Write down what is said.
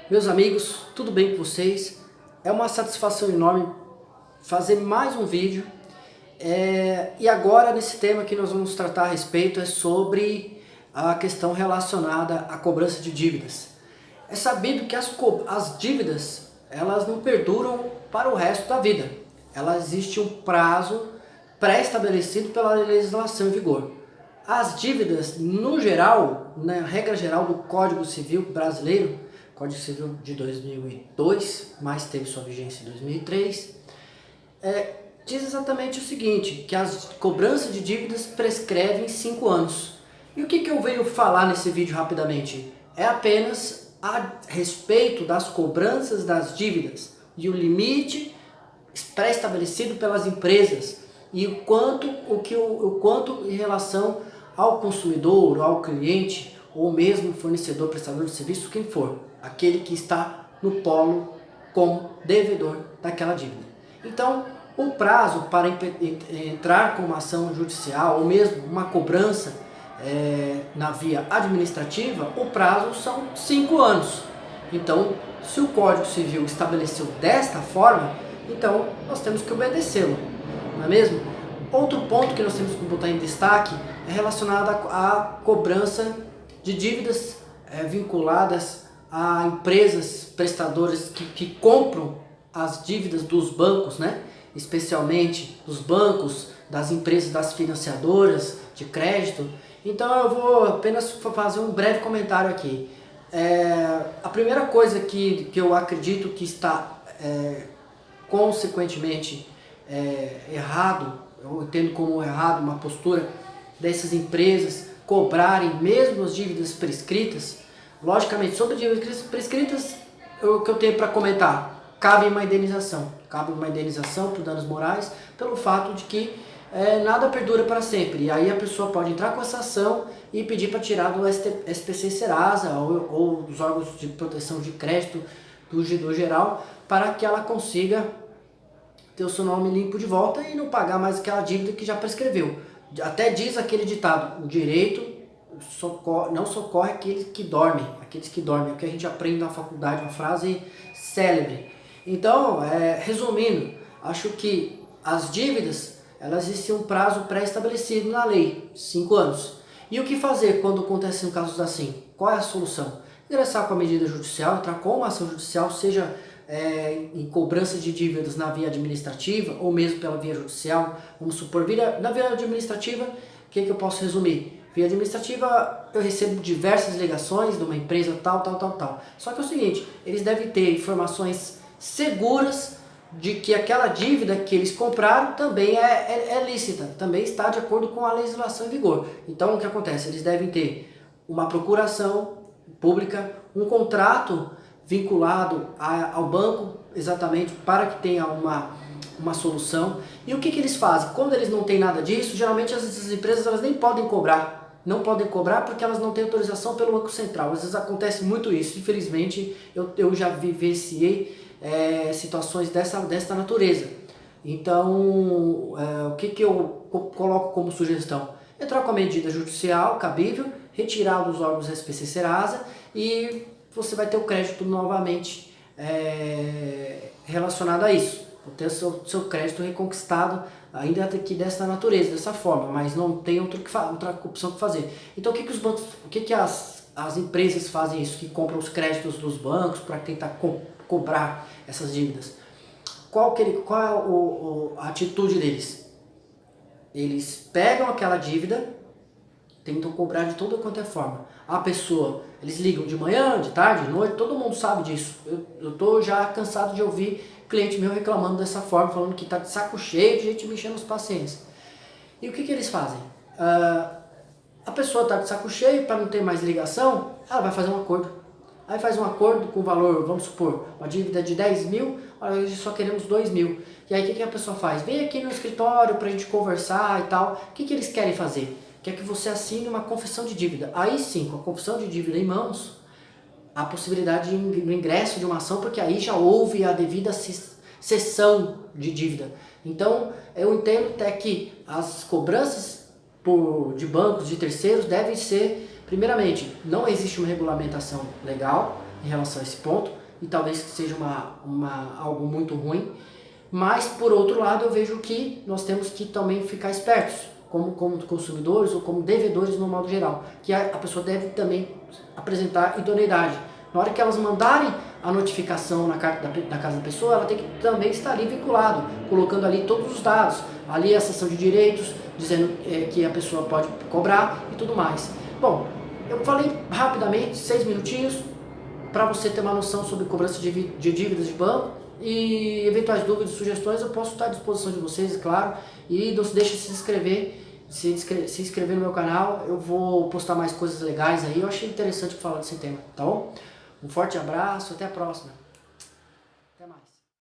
Meus amigos, tudo bem com vocês? É uma satisfação enorme fazer mais um vídeo. E agora nesse tema que nós vamos tratar a respeito é sobre a questão relacionada à cobrança de dívidas. É sabido que as dívidas, elas não perduram para o resto da vida. Existe um prazo pré-estabelecido pela legislação em vigor. As dívidas, no geral, na regra geral do Código Civil brasileiro, Código Civil de 2002, mas teve sua vigência em 2003, diz exatamente o seguinte, que as cobranças de dívidas prescrevem 5 anos. E o que eu venho falar nesse vídeo rapidamente? É apenas a respeito das cobranças das dívidas e o limite pré-estabelecido pelas empresas e o quanto em relação ao consumidor, ao cliente ou mesmo fornecedor, prestador de serviço, quem for, aquele que está no polo como devedor daquela dívida. Então, o prazo para entrar com uma ação judicial ou mesmo uma cobrança na via administrativa, o prazo são 5 anos. Então, se o Código Civil estabeleceu desta forma, então nós temos que obedecê-lo, não é mesmo? Outro ponto que nós temos que botar em destaque é relacionado à cobrança de dívidas vinculadas a empresas prestadoras que compram as dívidas dos bancos, né? Especialmente dos bancos, das empresas, das financiadoras de crédito. Então eu vou apenas fazer um breve comentário aqui. A primeira coisa que eu acredito que está consequentemente errado, eu entendo como errado uma postura dessas empresas cobrarem mesmo as dívidas prescritas. Logicamente, sobre dívidas prescritas, o que eu tenho para comentar, cabe uma indenização por danos morais, pelo fato de que nada perdura para sempre. E aí a pessoa pode entrar com essa ação e pedir para tirar do SPC Serasa ou dos órgãos de proteção de crédito do geral, para que ela consiga ter o seu nome limpo de volta e não pagar mais aquela dívida que já prescreveu. Até diz aquele ditado, o direito não socorre aqueles que dormem, o que a gente aprende na faculdade, uma frase célebre. Então, resumindo, acho que as dívidas, elas existem um prazo pré-estabelecido na lei, 5 anos. E o que fazer quando acontecem casos assim? Qual é a solução? Ingressar com a medida judicial, entrar com uma ação judicial, seja em cobrança de dívidas na via administrativa ou mesmo pela via judicial. Vamos supor, na via administrativa, o que eu posso resumir? Via administrativa, eu recebo diversas ligações de uma empresa tal. Só que é o seguinte, eles devem ter informações seguras de que aquela dívida que eles compraram também é lícita, também está de acordo com a legislação em vigor. Então, o que acontece? Eles devem ter uma procuração pública, um contrato vinculado ao banco, exatamente para que tenha uma solução. E o que eles fazem? Quando eles não têm nada disso, geralmente essas empresas elas nem podem cobrar. Não podem cobrar porque elas não têm autorização pelo Banco Central. Às vezes acontece muito isso. Infelizmente, eu já vivenciei situações dessa natureza. Então, o que eu coloco como sugestão? Entrar com a medida judicial cabível, retirar dos órgãos da SPC Serasa e você vai ter o crédito novamente relacionado a isso. Vou ter o seu crédito reconquistado ainda aqui dessa natureza, dessa forma, mas não tem outra opção que fazer. Então o que as empresas fazem isso, que compram os créditos dos bancos para tentar cobrar essas dívidas? Qual é a atitude deles? Eles pegam aquela dívida, tentam cobrar de toda quanto é forma. A pessoa, eles ligam de manhã, de tarde, de noite, todo mundo sabe disso. Eu tô já cansado de ouvir cliente meu reclamando dessa forma, falando que tá de saco cheio de gente mexendo os pacientes. E o que eles fazem? A pessoa tá de saco cheio, para não ter mais ligação, ela vai fazer um acordo. Aí faz um acordo com o valor, vamos supor, uma dívida de 10 mil, olha, hoje só queremos 2 mil. E aí o que a pessoa faz? Vem aqui no escritório pra gente conversar e tal. O que eles querem fazer? Quer que você assine uma confissão de dívida. Aí sim, com a confissão de dívida em mãos, há possibilidade do ingresso de uma ação, porque aí já houve a devida cessão de dívida. Então, eu entendo até que as cobranças de bancos, de terceiros, devem ser, primeiramente, não existe uma regulamentação legal em relação a esse ponto. e talvez seja algo muito ruim. Mas, por outro lado, eu vejo que nós temos que também ficar espertos, como consumidores ou como devedores no modo geral, que a pessoa deve também apresentar idoneidade. Na hora que elas mandarem a notificação na carta da casa da pessoa, ela tem que também estar ali vinculado, colocando ali todos os dados, ali a seção de direitos, dizendo que a pessoa pode cobrar e tudo mais. Bom, eu falei rapidamente, 6 minutinhos, para você ter uma noção sobre cobrança de dívidas de banco, e eventuais dúvidas e sugestões eu posso estar à disposição de vocês, claro, e não se deixe de se inscrever no meu canal. Eu vou postar mais coisas legais aí, eu achei interessante falar desse tema, tá bom? Um forte abraço, até a próxima.